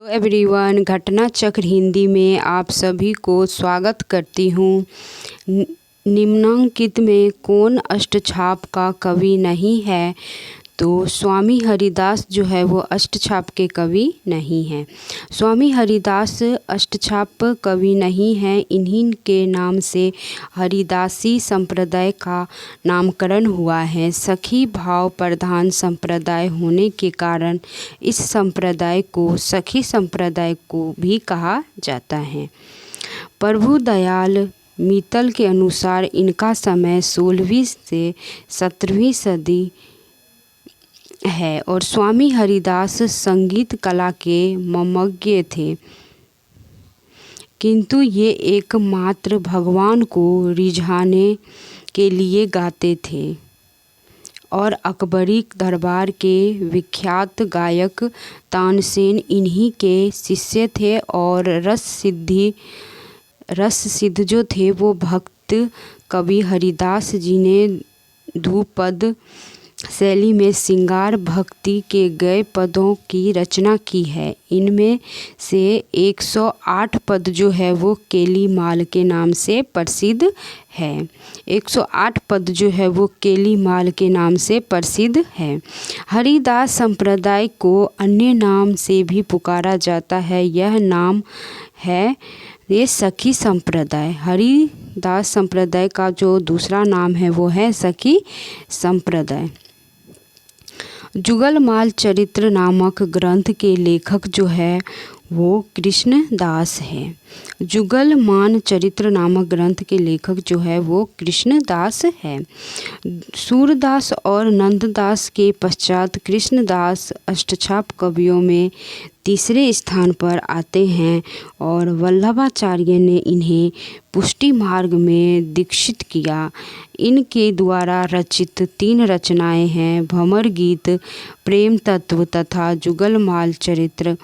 Everyone, घटना चक्र हिंदी में आप सभी को स्वागत करती हूँ। निम्नांकित में कौन अष्टछाप का कवि नहीं है? तो स्वामी हरिदास जो है वो अष्टछाप के कवि नहीं हैं। स्वामी हरिदास अष्टछाप कवि नहीं हैं। इन्हीं के नाम से हरिदासी संप्रदाय का नामकरण हुआ है। सखी भाव प्रधान संप्रदाय होने के कारण इस संप्रदाय को सखी संप्रदाय को भी कहा जाता है। प्रभु दयाल मित्तल के अनुसार इनका समय 16वीं से 17वीं सदी है और स्वामी हरिदास संगीत कला के ममज्ञ थे, किंतु ये एकमात्र भगवान को रिझाने के लिए गाते थे और अकबरी दरबार के विख्यात गायक तानसेन इन्हीं के शिष्य थे और रस सिद्ध जो थे वो भक्त कवि हरिदास जी ने ध्रुपद शैली में श्रृंगार भक्ति के गए पदों की रचना की है। इनमें से 108 पद जो है वो केली माल के नाम से प्रसिद्ध है। 108 पद जो है वो केली माल के नाम से प्रसिद्ध है। हरिदास संप्रदाय को अन्य नाम से भी पुकारा जाता है। यह नाम है ये सखी संप्रदाय। हरिदास संप्रदाय का जो दूसरा नाम है वो है सखी संप्रदाय। जुगलमाल चरित्र नामक ग्रंथ के लेखक जो है वो कृष्णदास है। जुगलमान चरित्र नामक ग्रंथ के लेखक जो है वो कृष्णदास है। सूरदास और नंददास के पश्चात कृष्णदास अष्टछाप कवियों में तीसरे स्थान पर आते हैं और वल्लभाचार्य ने इन्हें पुष्टि मार्ग में दीक्षित किया। इनके द्वारा रचित 3 रचनाएं हैं भंवर गीत, प्रेम तत्व तथा जुगलमाल चरित्र।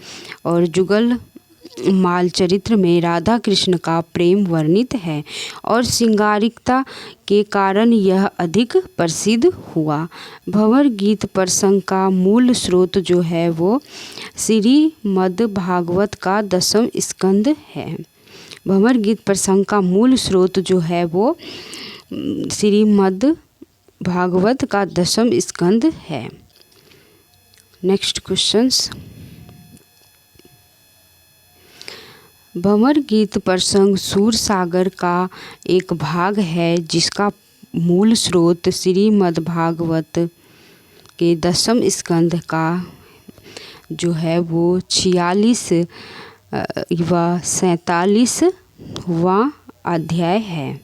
और जुगलमाल चरित्र में राधा कृष्ण का प्रेम वर्णित है और श्रृंगारिकता के कारण यह अधिक प्रसिद्ध हुआ। भंवर गीत प्रसंग का मूल स्रोत जो है वो श्रीमद् भागवत का 10वां स्कंद है। भंवर गीत प्रसंग का मूल स्रोत जो है वो श्रीमद् भागवत का 10वां स्कंद है। Next questions. भंवर गीत प्रसंग सूरसागर का एक भाग है जिसका मूल स्रोत श्रीमद् भागवत के 10वां स्कंद का जो है वो 46 व 47वां अध्याय है।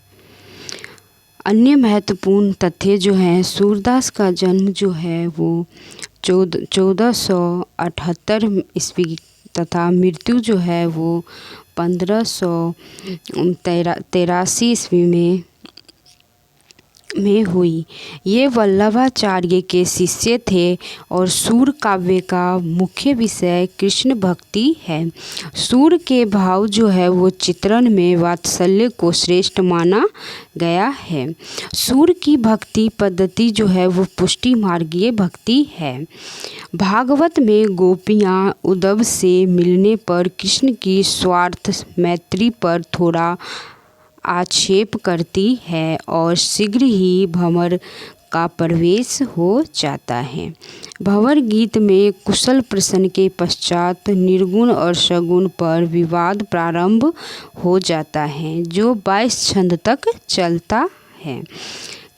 अन्य महत्वपूर्ण तथ्य जो हैं, सूरदास का जन्म जो है वो 1478 ईस्वी तथा मृत्यु जो है वो 1583 ईस्वी में हुई। ये वल्लभाचार्य के शिष्य थे और सूर काव्य का मुख्य विषय कृष्ण भक्ति है। सूर के भाव जो है वो चित्रण में वात्सल्य को श्रेष्ठ माना गया है। सूर की भक्ति पद्धति जो है वो पुष्टि मार्गीय भक्ति है। भागवत में गोपियाँ उद्धव से मिलने पर कृष्ण की स्वार्थ मैत्री पर थोड़ा आक्षेप करती है और शीघ्र ही भंवर का प्रवेश हो जाता है। भंवर गीत में कुशल प्रश्न के पश्चात निर्गुण और सगुण पर विवाद प्रारंभ हो जाता है जो 22 छंद तक चलता है।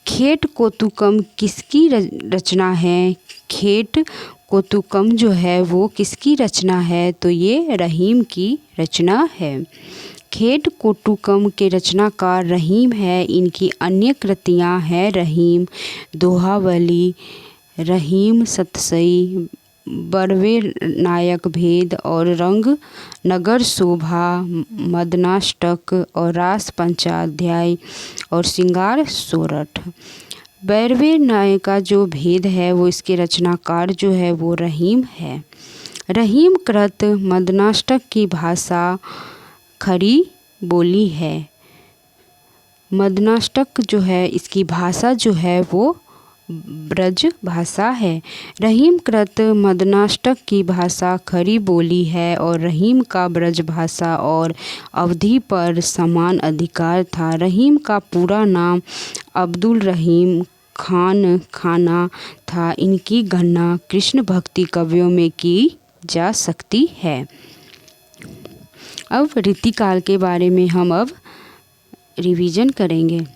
खेट कोतुकम किसकी रचना है? खेट कोतुकम जो है वो किसकी रचना है? तो ये रहीम की रचना है। खेट कोटुकम के रचनाकार रहीम है। इनकी अन्य कृतियां हैं रहीम दोहावली, रहीम सतसई, बरवे नायक भेद और रंग नगर शोभा, मदनाष्टक और रास पंचाध्याय और श्रृंगार सोरठ। बैरवे नायका जो भेद है वो इसके रचनाकार जो है वो रहीम है। रहीम कृत मदनाष्टक की भाषा खड़ी बोली है। मदनाष्टक जो है इसकी भाषा जो है वो ब्रज भाषा है। रहीम कृत मदनाष्टक की भाषा खड़ी बोली है और रहीम का ब्रज भाषा और अवधि पर समान अधिकार था। रहीम का पूरा नाम अब्दुल रहीम खान खाना था। इनकी गणना कृष्ण भक्ति कवियों में की जा सकती है। अब रीतिकाल के बारे में हम अब रिवीजन करेंगे।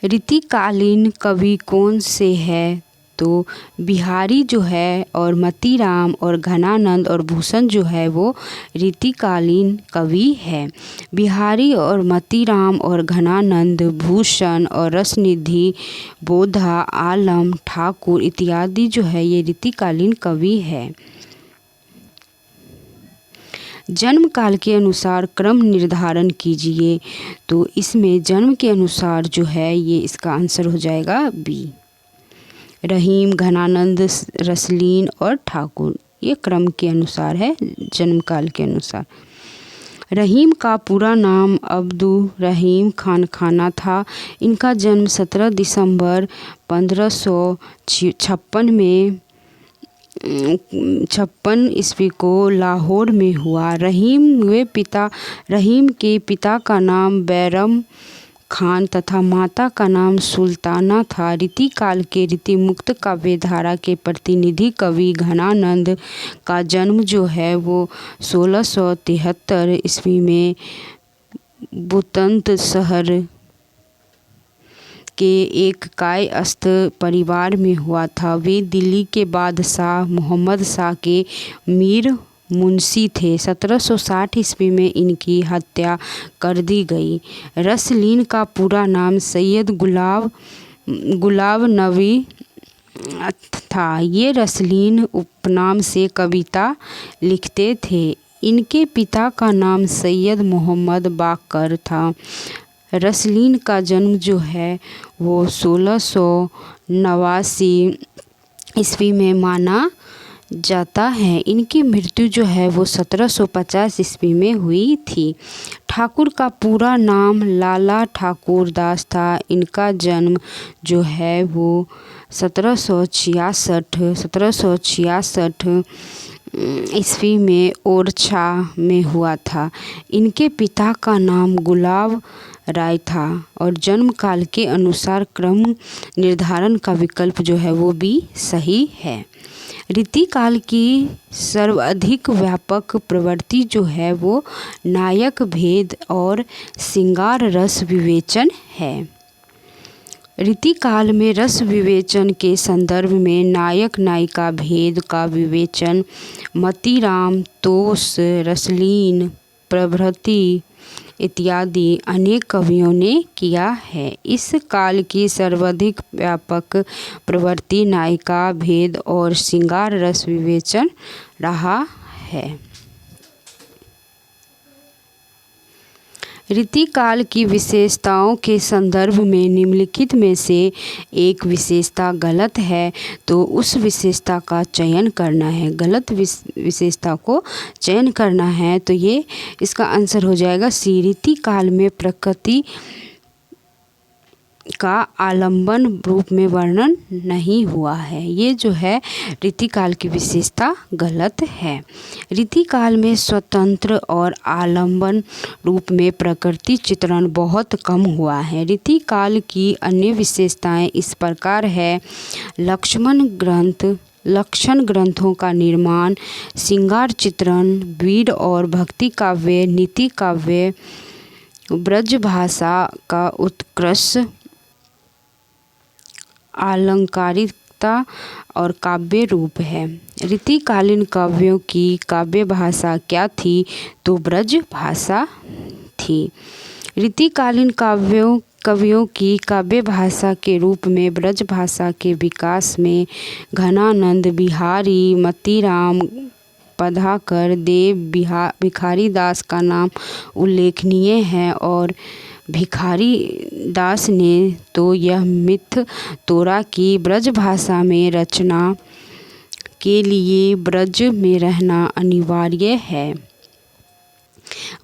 रीतिकालीन कवि कौन से हैं? तो बिहारी जो है और मतीराम और घनानंद और भूषण जो है वो रीतिकालीन कवि है। बिहारी और मतीराम और घनानंद, भूषण और रसनिधि, बोधा, आलम, ठाकुर इत्यादि जो है ये रीतिकालीन कवि है। जन्म काल के अनुसार क्रम निर्धारण कीजिए। तो इसमें जन्म के अनुसार जो है ये इसका आंसर हो जाएगा बी। रहीम, घनानंद, रसलीन और ठाकुर, ये क्रम के अनुसार है, जन्म काल के अनुसार। रहीम का पूरा नाम अब्दुल रहीम खान खाना था। इनका जन्म 17 दिसंबर 1556 में 56 ईस्वी को लाहौर में हुआ। रहीम के पिता का नाम बैरम खान तथा माता का नाम सुल्ताना था। रीतिकाल के रीतिमुक्त काव्य धारा के प्रतिनिधि कवि घनानंद का जन्म जो है वो 1673 ईस्वी में बुलंदशहर के एक कायस्थ परिवार में हुआ था। वे दिल्ली के बादशाह मोहम्मद शाह के मीर मुंशी थे। 1760 ईस्वी में इनकी हत्या कर दी गई। रसलीन का पूरा नाम सैयद गुलाब नबी था। ये रसलीन उपनाम से कविता लिखते थे। इनके पिता का नाम सैयद मोहम्मद बाकर था। रसलीन का जन्म जो है वो 1689 ईस्वी में माना जाता है। इनकी मृत्यु जो है वो 1750 ईस्वी में हुई थी। ठाकुर का पूरा नाम लाला ठाकुर दास था। इनका जन्म जो है वो 1766 ईस्वी में ओरछा में हुआ था। इनके पिता का नाम गुलाब राय था और जन्म काल के अनुसार क्रम निर्धारण का विकल्प जो है वो भी सही है। रीतिकाल की सर्वाधिक व्यापक प्रवृत्ति जो है वो नायक भेद और श्रृंगार रस विवेचन है। रीतिकाल में रस विवेचन के संदर्भ में नायक नायिका भेद का विवेचन मतीराम, तोष, रसलीन प्रभृति इत्यादि अनेक कवियों ने किया है। इस काल की सर्वाधिक व्यापक प्रवृत्ति नायिका भेद और श्रृंगार रस विवेचन रहा है। रीतिकाल की विशेषताओं के संदर्भ में निम्नलिखित में से एक विशेषता गलत है तो उस विशेषता का चयन करना है। गलत विशेषता को चयन करना है तो ये इसका आंसर हो जाएगा सी। रीतिकाल में प्रकृति का आलंबन रूप में वर्णन नहीं हुआ है। ये जो है रीतिकाल की विशेषता गलत है। रीतिकाल में स्वतंत्र और आलंबन रूप में प्रकृति चित्रण बहुत कम हुआ है। रीतिकाल की अन्य विशेषताएं इस प्रकार है। लक्षण ग्रंथों का निर्माण, श्रृंगार चित्रण, वीर और भक्ति काव्य, नीति काव्य, ब्रज भाषा का उत्कृष्ट अलंकारिकता और काव्य रूप है। रीतिकालीन काव्यों की काव्य भाषा क्या थी? तो ब्रज भाषा थी। रीतिकालीन कवियों की काव्य भाषा के रूप में ब्रज भाषा के विकास में घनानंद, बिहारी, मतीराम, पधाकर, भिखारी दास का नाम उल्लेखनीय है और भिखारी दास ने तो यह मिथ तोड़ा कि ब्रज भाषा में रचना के लिए ब्रज में रहना अनिवार्य है।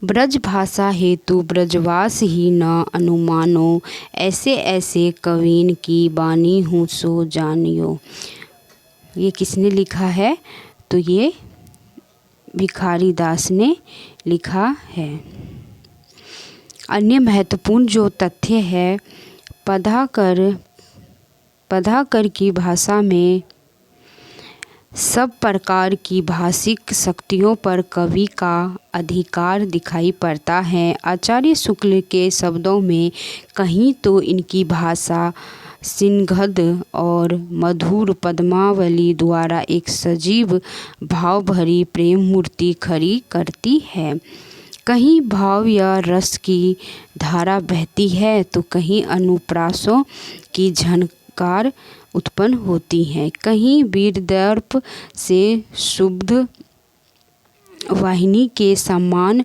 ब्रज भाषा हेतु ब्रजवास ही न अनुमानो, ऐसे ऐसे कवीन की बानी हूँ सो जानियो। ये किसने लिखा है? तो ये भिखारी दास ने लिखा है। अन्य महत्वपूर्ण जो तथ्य है, पधाकर की भाषा में सब प्रकार की भाषिक शक्तियों पर कवि का अधिकार दिखाई पड़ता है। आचार्य शुक्ल के शब्दों में कहीं तो इनकी भाषा सिंहद और मधुर पद्मावली द्वारा एक सजीव भाव भरी प्रेम मूर्ति खड़ी करती है। कहीं भाव या रस की धारा बहती है तो कहीं अनुप्रासों की झनकार उत्पन्न होती है। कहीं वीरदर्प से शुद्ध वाहिनी के समान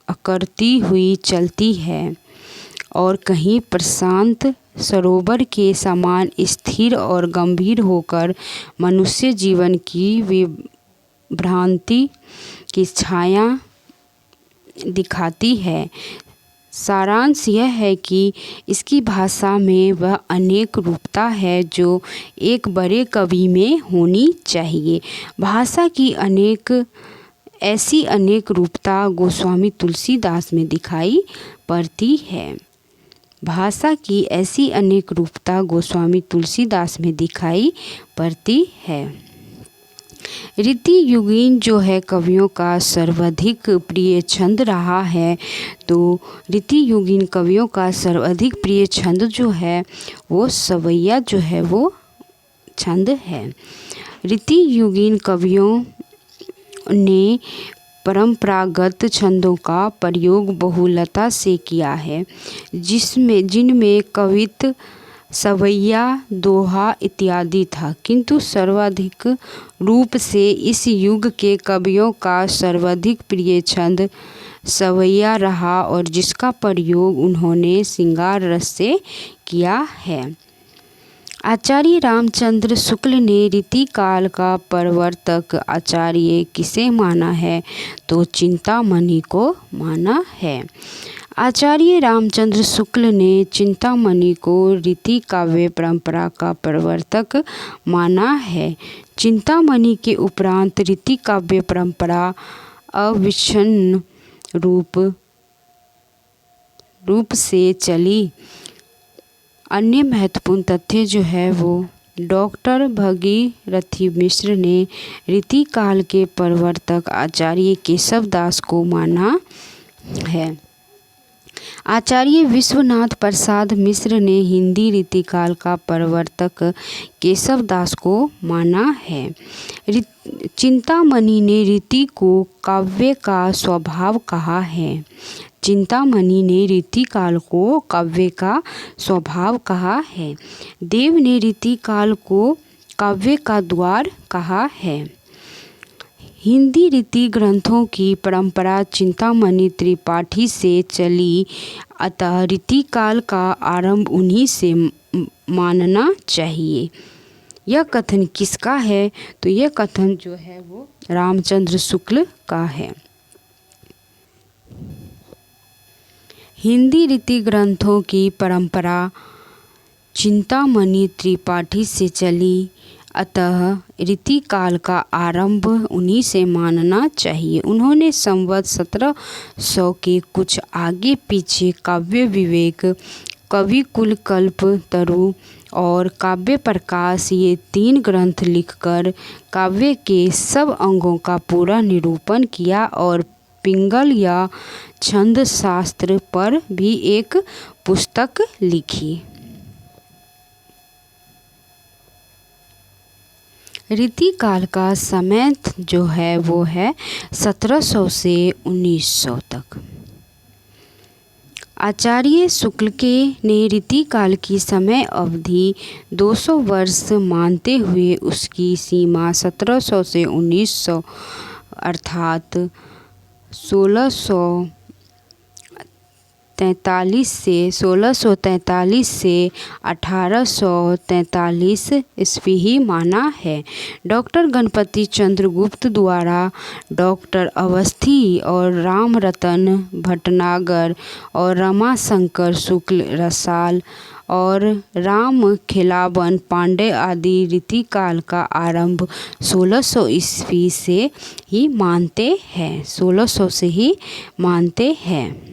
अकरती हुई चलती है और कहीं प्रशांत सरोवर के समान स्थिर और गंभीर होकर मनुष्य जीवन की विभ्रांति की छाया दिखाती है। सारांश यह है कि इसकी भाषा में वह अनेक रूपता है जो एक बड़े कवि में होनी चाहिए। भाषा की ऐसी अनेक रूपता गोस्वामी तुलसीदास में दिखाई पड़ती है। भाषा की ऐसी अनेक रूपता गोस्वामी तुलसीदास में दिखाई पड़ती है। रीति युगीन जो है कवियों का सर्वाधिक प्रिय छंद रहा है। तो रीति युगीन कवियों का सर्वाधिक प्रिय छंद जो है वो सवैया जो है वो छंद है। रीति युगीन कवियों ने परंपरागत छंदों का प्रयोग बहुलता से किया है, जिनमें कवित्त, सवैया, दोहा इत्यादि था, किंतु सर्वाधिक रूप से इस युग के कवियों का सर्वाधिक प्रिय छंद सवैया रहा और जिसका प्रयोग उन्होंने श्रृंगार रस से किया है। आचार्य रामचंद्र शुक्ल ने रीति काल का प्रवर्तक आचार्य किसे माना है? तो चिंतामणि को माना है। आचार्य रामचंद्र शुक्ल ने चिंतामणि को रीति काव्य परंपरा का प्रवर्तक माना है। चिंतामणि के उपरांत रीति काव्य परंपरा अविच्छिन्न रूप से चली। अन्य महत्वपूर्ण तथ्य जो है वो डॉक्टर भगीरथी मिश्र ने रीति काल के प्रवर्तक आचार्य केशवदास को माना है। आचार्य विश्वनाथ प्रसाद मिश्र ने हिंदी रीति काल का प्रवर्तक केशवदास को माना है। चिंतामणि ने रीति को काव्य का स्वभाव कहा है। चिंतामणि ने रीति काल को काव्य का स्वभाव कहा है। देव ने रीति काल को काव्य का द्वार कहा है। हिंदी रीति ग्रंथों की परंपरा चिंतामणि त्रिपाठी से चली, अतः रीति काल का आरंभ उन्हीं से मानना चाहिए। यह कथन किसका है? तो यह कथन जो है वो रामचंद्र शुक्ल का है। हिंदी रीति ग्रंथों की परंपरा चिंतामणि त्रिपाठी से चली, अतः रीति काल का आरंभ उन्हीं से मानना चाहिए। उन्होंने संवत 1700 के कुछ आगे पीछे काव्य विवेक, कविकुल कल्पतरु और काव्य प्रकाश ये 3 ग्रंथ लिखकर काव्य के सब अंगों का पूरा निरूपण किया और पिंगल या छंद शास्त्र पर भी एक पुस्तक लिखी। रीति काल का समय जो है वो है 1700 से 1900 तक। आचार्य शुक्ल के ने रीति काल की समय अवधि 200 वर्ष मानते हुए उसकी सीमा 1700 से 1900 अर्थात 1643 से 1843 ईस्वी ही माना है। डॉक्टर गणपति चंद्र गुप्त द्वारा डॉक्टर अवस्थी और रामरतन भटनागर और रमाशंकर शुक्ल रसाल और राम खिलावन पांडे आदि रीतिकाल का आरंभ 1600 ईस्वी से ही मानते हैं। 1600 से ही मानते हैं।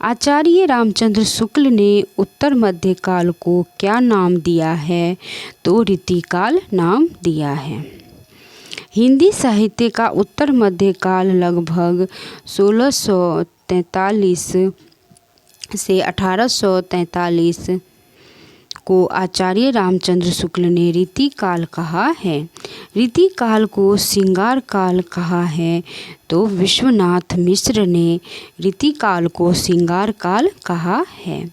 आचार्य रामचंद्र शुक्ल ने उत्तर मध्यकाल को क्या नाम दिया है? तो रीतिकाल नाम दिया है। हिंदी साहित्य का उत्तर मध्यकाल लगभग 1643 से 1843 को आचार्य रामचंद्र शुक्ल ने रीतिकाल कहा है। रीतिकाल को श्रृंगार काल कहा है तो विश्वनाथ मिश्र ने रीतिकाल को श्रृंगार काल कहा है।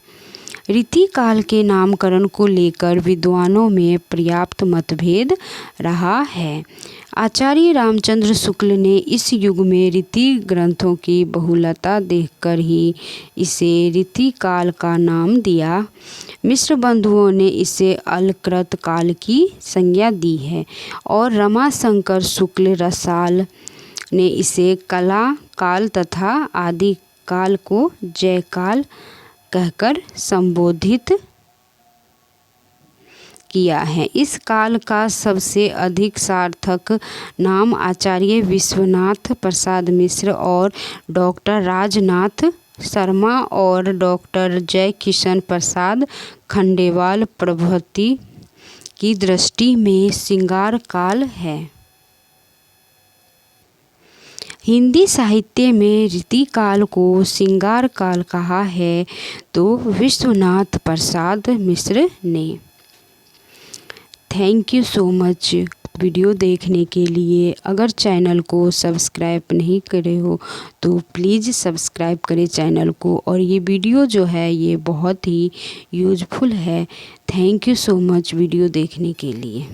रीतिकाल के नामकरण को लेकर विद्वानों में पर्याप्त मतभेद रहा है। आचार्य रामचंद्र शुक्ल ने इस युग में रीति ग्रंथों की बहुलता देखकर ही इसे रीतिकाल का नाम दिया। मिश्र बंधुओं ने इसे अलकृत काल की संज्ञा दी है और रमाशंकर शुक्ल रसाल ने इसे कला काल तथा आदि काल को जय काल कहकर संबोधित किया है। इस काल का सबसे अधिक सार्थक नाम आचार्य विश्वनाथ प्रसाद मिश्र और डॉक्टर राजनाथ शर्मा और डॉक्टर जय किशन प्रसाद खंडेवाल प्रभृति की दृष्टि में श्रृंगार काल है। हिंदी साहित्य में रीतिकाल को श्रृंगार काल कहा है तो विश्वनाथ प्रसाद मिश्र ने। Thank you so much video देखने के लिए। अगर चैनल को सब्सक्राइब नहीं करे हो तो प्लीज़ सब्सक्राइब करें चैनल को, और ये वीडियो जो है ये बहुत ही यूज़फुल है। Thank you so much video देखने के लिए।